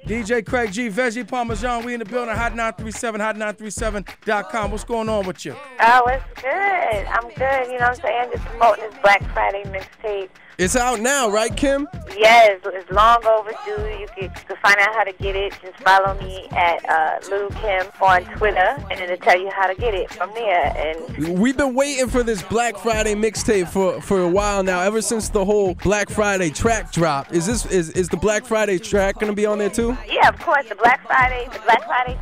DJ Craig G, Vezzy, Parmesan, we in the building, Hot 937, hot937.com. What's going on with you? Oh, it's good. I'm good, you know what I'm saying? Just promoting this Black Friday mixtape. It's out now, right, Kim? Yes, it's long overdue. You can find out how to get it. Just follow me at Lil Kim on Twitter, and it'll tell you how to get it from there. And we've been waiting for this Black Friday mixtape for a while now, ever since the whole Black Friday track drop. Is the Black Friday track going to be on there too? Yeah, of course. The Black Friday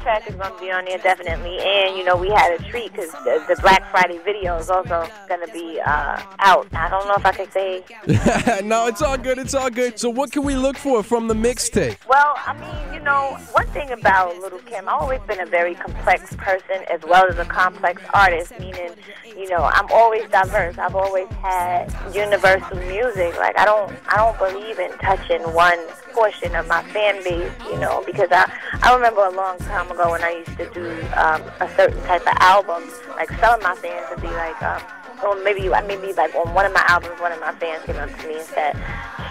track is going to be on there definitely. And, you know, we had a treat because the Black Friday video is also going to be out. I don't know if I can say... No, it's all good. It's all good. So what can we look for from the mixtape? Well, I mean, you know, one thing about Lil Kim, I've always been a very complex person as well as a complex artist, meaning, you know, I'm always diverse. I've always had universal music. Like, I don't believe in touching one portion of my fan base, you know, because I remember a long time ago when I used to do a certain type of album, like some of my fans would be like, or maybe like on one of my albums, one of my fans came up to me and said,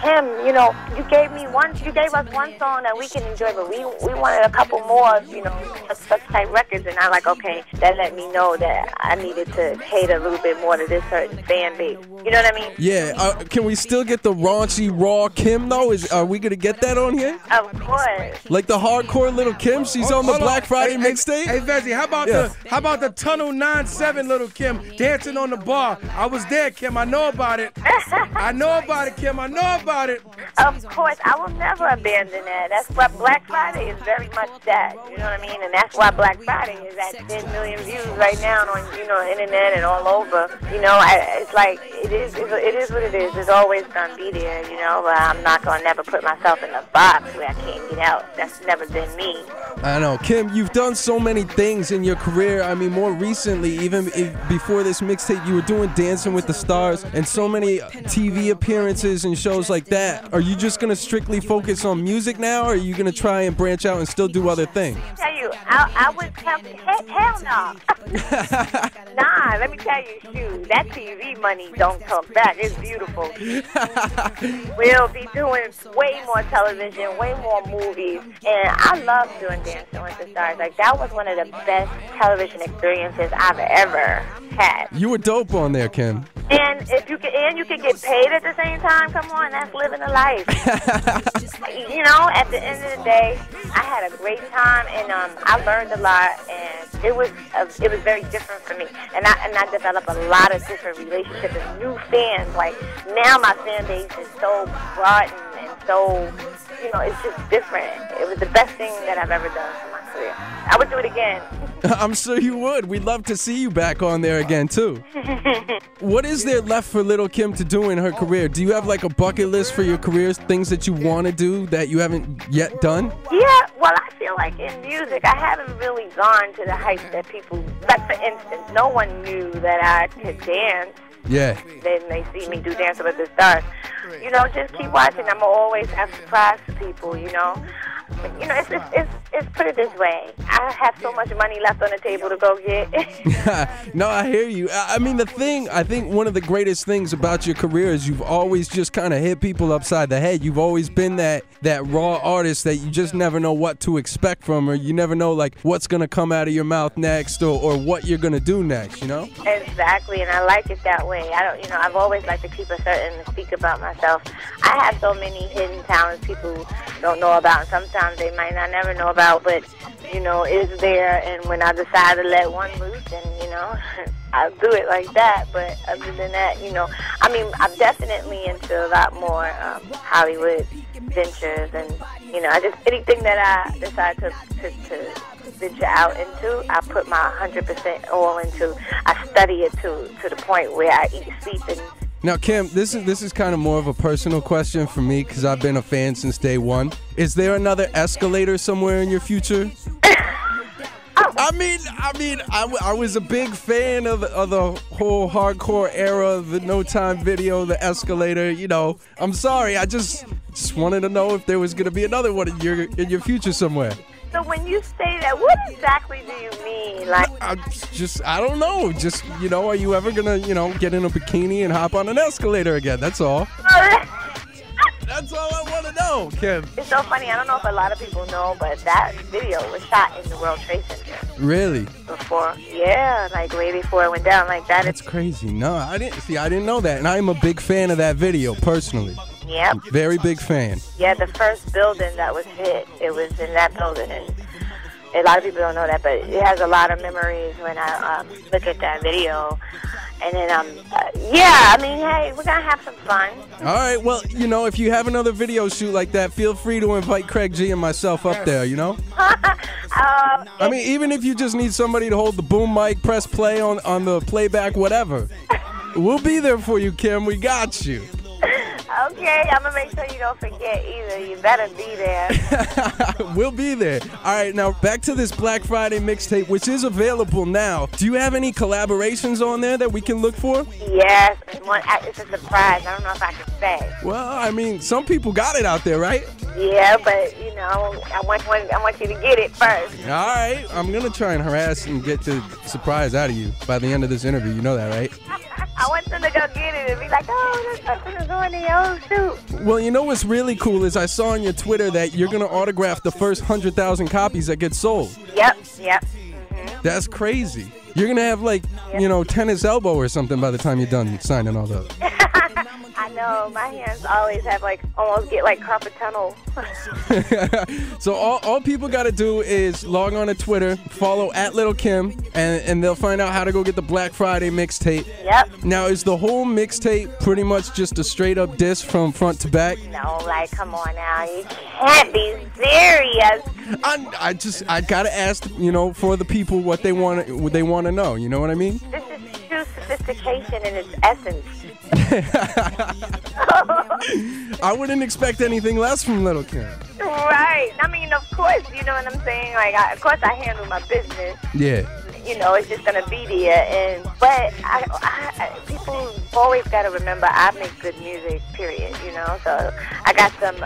Kim, you know, you gave us one song that we can enjoy, but we wanted a couple more, you know, such type records. And I'm like, okay, that let me know that I needed to cater a little bit more to this certain fan base. You know what I mean? Yeah. Can we still get the raunchy, raw Kim, though? Are we going to get that on here? Of course. Like the hardcore Lil Kim? She's on the Black Friday mixtape? Hey, Vezzy, how about the Tunnel 9-7 Lil Kim dancing on the bar? I was there, Kim. I know about it. I know about it, Kim. I know about it. Of course. I will never abandon that. That's what Black Friday is very much that. You know what I mean? And that's why Black Friday is at 10 million views right now on, you know, internet and all over. You know, it's like, it is what it is. It's always going to be there, you know, but I'm not going to never put myself in a box where I can't get out. That's never been me. I know. Kim, you've done so many things in your career. I mean, more recently, even before this mixtape, you were doing Dancing with the Stars and so many TV appearances and shows like that. Are you just going to strictly focus on music now, or are you going to try and branch out and still do other things? Tell you, I would tell you, hell no. Nah, let me tell you, shoot, that TV money don't come back. It's beautiful. We'll be doing way more television, way more movies, and I love doing Dancing with the Stars. Like, that was one of the best television experiences I've ever had. You were dope on there, Kim. And you can get paid at the same time. Come on, that's living a life. You know, at the end of the day, I had a great time, and I learned a lot, and it was very different for me. And I developed a lot of different relationships and new fans. Like, now my fan base is so broadened and so, you know, it's just different. It was the best thing that I've ever done for my career. I would do it again. I'm sure you would. We'd love to see you back on there again, too. What is there left for Lil Kim to do in her career? Do you have like a bucket list for your career, things that you want to do that you haven't yet done? Yeah, well, I feel like in music, I haven't really gone to the heights that people, like for instance, no one knew that I could dance. Yeah. Then they see me do Dancing with the Stars. You know, just keep watching. I'm going to always have surprise for people, you know. But, you know, it's put it this way. I have so much money left on the table to go get. No, I hear you. I mean, I think one of the greatest things about your career is you've always just kind of hit people upside the head. You've always been that raw artist that you just never know what to expect from, or you never know, like, what's going to come out of your mouth next, or what you're going to do next, you know? Exactly, and I like it that way. I've always liked to keep a certain and speak about myself. I have so many hidden talents people don't know about, and sometimes they might not never know about, but, you know, it's there, and when I decide to let one loose, and, you know, I'll do it like that. But other than that, you know, I mean, I'm definitely into a lot more Hollywood ventures, and, you know, anything that I decide to venture out into, I put my 100% all into. I study it to the point where I eat, sleep, and... Now, Kim, this is kind of more of a personal question for me because I've been a fan since day one. Is there another escalator somewhere in your future? I was a big fan of the whole hardcore era of the No Time video, the escalator. You know, I'm sorry, I just wanted to know if there was going to be another one in your future somewhere. So when you say that, what exactly do you mean? Like, I don't know. Just, you know, are you ever gonna, you know, get in a bikini and hop on an escalator again? That's all. That's all I want to know. know, Kim? It's so funny. I don't know if a lot of people know, but that video was shot in the World Trade Center. Really? Before, yeah, like way before it went down like that. That's crazy. No, I didn't know that, and I'm a big fan of that video personally. Yep. Very big fan. Yeah, the first building that was hit, it was in that building, and a lot of people don't know that, but it has a lot of memories when I look at that video. And then, yeah, I mean, hey, we're going to have some fun. All right, well, you know, if you have another video shoot like that, feel free to invite Craig G and myself up there, you know? I mean, even if you just need somebody to hold the boom mic, press play on the playback, whatever. We'll be there for you, Kim. We got you. Okay, I'm going to make sure you don't forget either. You better be there. We'll be there. All right, now back to this Black Friday mixtape, which is available now. Do you have any collaborations on there that we can look for? Yes, it's a surprise. I don't know if I can say. Well, I mean, some people got it out there, right? Yeah, but, you know, I want you to get it first. All right, I'm going to try and harass and get the surprise out of you by the end of this interview. You know that, right? I want them to go get it and be like, oh, there's something that's on the old shoot. Well, you know what's really cool is I saw on your Twitter that you're going to autograph the first 100,000 copies that get sold. Yep. Mm-hmm. That's crazy. You're going to have like, you know, tennis elbow or something by the time you're done signing all those. I know. My hands always have almost get carpal tunnel. So all people got to do is log on to Twitter, follow @Lil Kim, and they'll find out how to go get the Black Friday mixtape. Yep. Now, is the whole mixtape pretty much just a straight up diss from front to back? No, come on now. You can't be serious. I gotta ask, you know, for the people what they want to know. You know what I mean? This is true sophistication in its essence. I wouldn't expect anything less from Lil Kim. Right. I mean, of course, you know what I'm saying? Of course I handle my business. Yeah. You know, it's just going to be there. But people always got to remember I make good music, period, you know? So I got some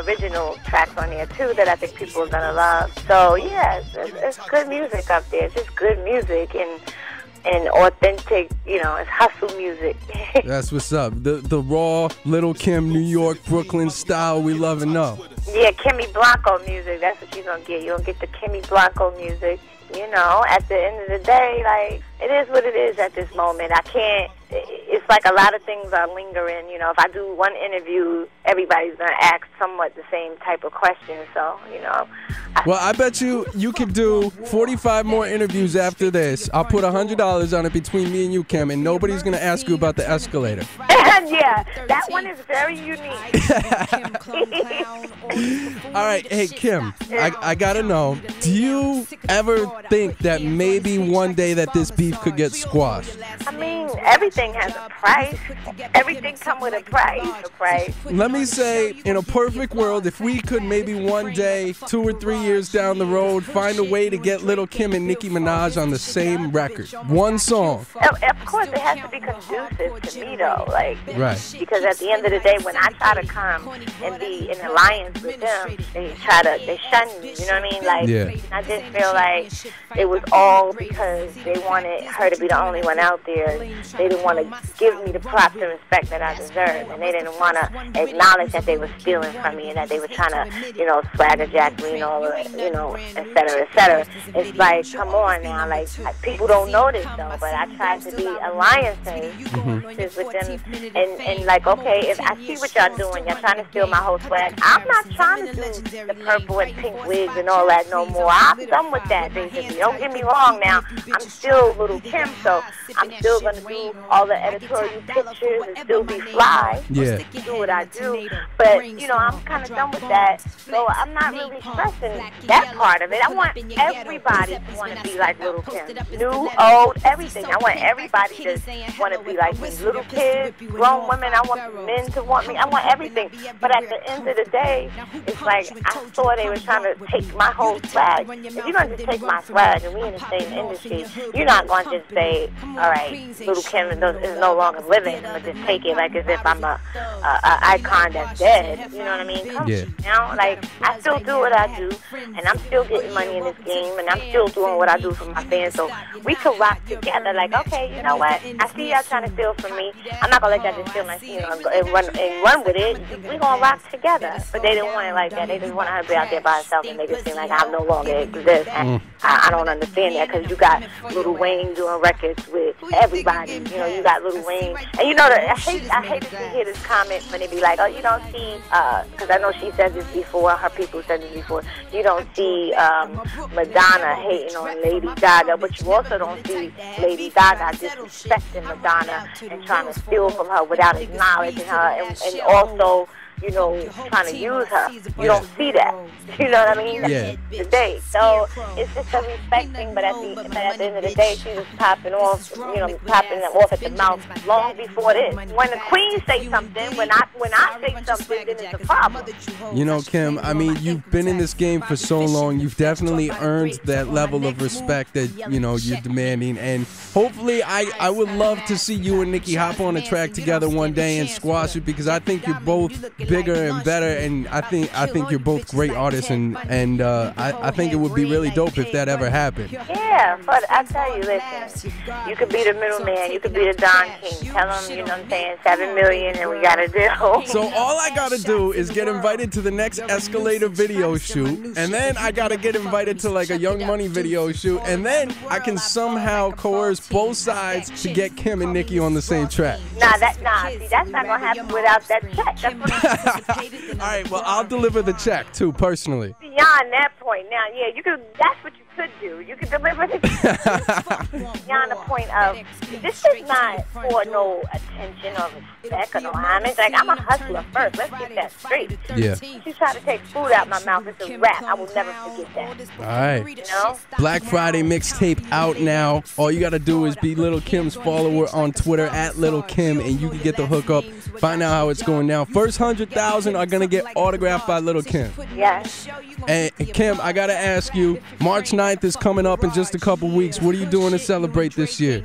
original tracks on there, too, that I think people are going to love. So, yeah, it's good music up there. It's just good music and authentic, you know, it's hustle music. That's what's up. The raw Lil Kim, New York, Brooklyn style we love and know. Yeah, Kimmy Blanco music. That's what you're going to get. You're going to get the Kimmy Blanco music. You know, at the end of the day, it is what it is at this moment. It's like a lot of things are lingering. You know, if I do one interview, everybody's going to ask somewhat the same type of questions. So, you know. Well, I bet you could do 45 more interviews after this. I'll put $100 on it between me and you, Kim, and nobody's going to ask you about the escalator. Yeah, that one is very unique. All right, hey, Kim, I got to know, do you ever think that maybe one day that this beef could get squashed? I mean, everything has a price. Everything comes with a price. Let me say, in a perfect world, if we could maybe one day, 2 or 3 years down the road, find a way to get Lil Kim and Nicki Minaj on the same record. One song. Of course, it has to be conducive to me, though. Right. Because at the end of the day, when I try to come and be in alliance with them, they shun me. You know what I mean? Yeah. I just feel like it was all because they wanted her to be the only one out there. They didn't want to give me the props and respect that I deserve, and they didn't want to acknowledge that they were stealing from me and that they were trying to, you know, swagger jack me and all, you know, et cetera, et cetera. It's like, come on now, people don't know this though, but I tried to be alliances with them, and okay, if I see what y'all doing, y'all trying to steal my whole swag. I'm not trying to do the purple and pink wigs and all that no more. I'm done with that, basically. Don't get me wrong now. I'm still Lil Kim, so I'm still going to do all the editorial pictures and still be fly. Yeah. Do what I do. But, you know, I'm kind of done with that. So I'm not really stressing that part of it. I want everybody to want to be like Lil Kim. New, old, everything. I want everybody to want to be like me. Little kids, grown women. I want men to want me. I want everything. But at the end of the day, it's like I saw they were trying to take my whole swag. If you're going to just take my swag and we in the same industry, you're not going to just say, all right, Lil Kim is no longer living, but just take it like as if I'm a icon that's dead. You know what I mean? Come on, I still do what I do, and I'm still getting money in this game, and I'm still doing what I do for my fans. So we could rock together. Okay, you know what? I see y'all trying to steal from me. I'm not gonna let y'all just steal my, and run with it. We gonna rock together. But they didn't don't want it like that. They just want her to be out there by herself and make it seem like I no longer exist. And I don't understand that, because you got Lil Wayne doing records with everybody. You know, you got Lil Wayne. And you know, I hate to hear this comment when they be like, oh, you don't see, because I know she said this before, her people said this before, you don't see Madonna hating on Lady Gaga, but you also don't see Lady Gaga disrespecting Madonna and trying to steal from her without acknowledging her, and also, you know, trying to use her. You don't see that. You know what I mean? Yeah. Today. So it's just a respect thing, but at the end of the day, she was popping off, you know, popping off at the mouth long before this. When the queen say something, when I say something, then it's a problem. You know, Kim, I mean, you've been in this game for so long. You've definitely earned that level of respect that, you know, you're demanding. And hopefully, I would love to see you and Nicki hop on a track together one day and squash it, because I think you're both bigger and better, and I think you're both great artists, and I think it would be really dope if that ever happened. Yeah, but I tell you, listen, you could be the middleman, you could be the Don King. Tell them, you know what I'm saying, 7 million, and we got a deal. So all I gotta do is get invited to the next Escalator video shoot, and then I gotta get invited to like a Young Money video shoot, and then I can somehow coerce both sides to get Kim and Nicki on the same track. See, that's not gonna happen without that check. That's what All right, well, I'll deliver the check too, personally. Beyond that point, now, yeah, you could. That's what you could do. You could deliver the check. Beyond the point of, this is not for no attention or respect or no homage. Like, I'm a hustler first. Let's get that straight. Yeah. If you try to take food out my mouth, it's a wrap. I will never forget that. All right. You know? Black Friday mixtape out now. All you gotta do is be Lil Kim's follower on Twitter at Lil Kim, and you can get the hookup. Find out how it's going down. First 100,000 are gonna get autographed by Lil Kim. Yes. And Kim, I gotta ask you, March 9th is coming up in just a couple weeks. What are you doing to celebrate this year?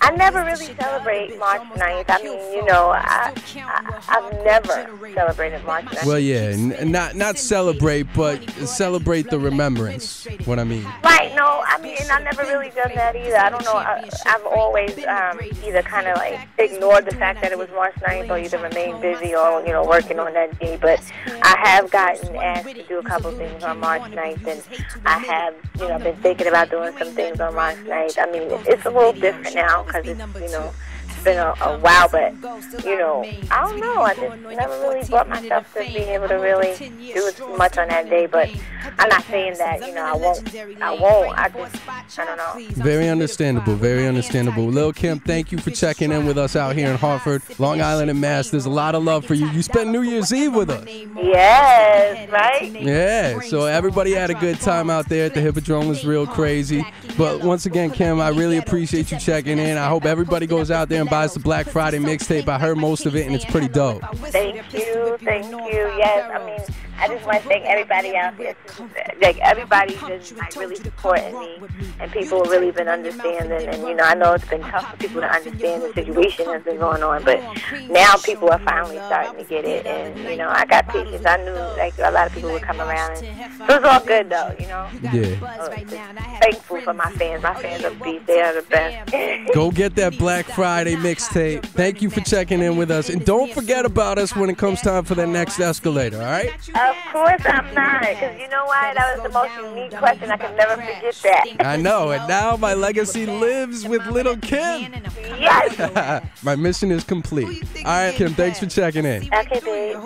I never really celebrate March 9th. I mean, you know, I've never celebrated March 9th. Well, yeah, not celebrate, but celebrate the remembrance. What I mean. Right, no, I mean, and I never really done that either. I don't know, I've always either kind of like ignored the fact that it was March 9th, or either remained busy or, you know, working on that day. But I have gotten asked to do a couple things on March 9th, and I have, you know, been thinking about doing some things on March 9th. I mean, it's a little different now, because it's, you know, it's been a while, but, you know, I don't know. I just never really brought myself to being able to really do too much on that day. But I'm not saying that, you know, I won't. I don't know. Very understandable, very understandable. Lil Kim, thank you for checking in with us out here in Hartford, Long Island, and Mass. There's a lot of love for you. You spent New Year's Eve with us. Yes, right? Yeah, so everybody had a good time out there at the Hippodrome. It was real crazy. But once again, Kim, I really appreciate you checking in. I hope everybody goes out there and buys the Black Friday mixtape. I heard most of it, and it's pretty dope. Thank you. Yes, I mean, I just want to thank everybody out there. Like, everybody just like really supporting me, and people have really been understanding. And, you know, I know it's been tough for people to understand the situation that's been going on, but now people are finally starting to get it. And, you know, I got patience. I knew, like, a lot of people would come around. And so it's all good, though, you know? Yeah. Thankful for my fans. My fans are beast. They are the best. Go get that Black Friday mixtape. Thank you for checking in with us. And don't forget about us when it comes time for the next Escalator, all right? Of course I'm not, because you know why? That was the most unique question. I can never forget that. I know, and now my legacy lives with Lil Kim. Yes. My mission is complete. All right, Kim, thanks for checking in. Okay, babe.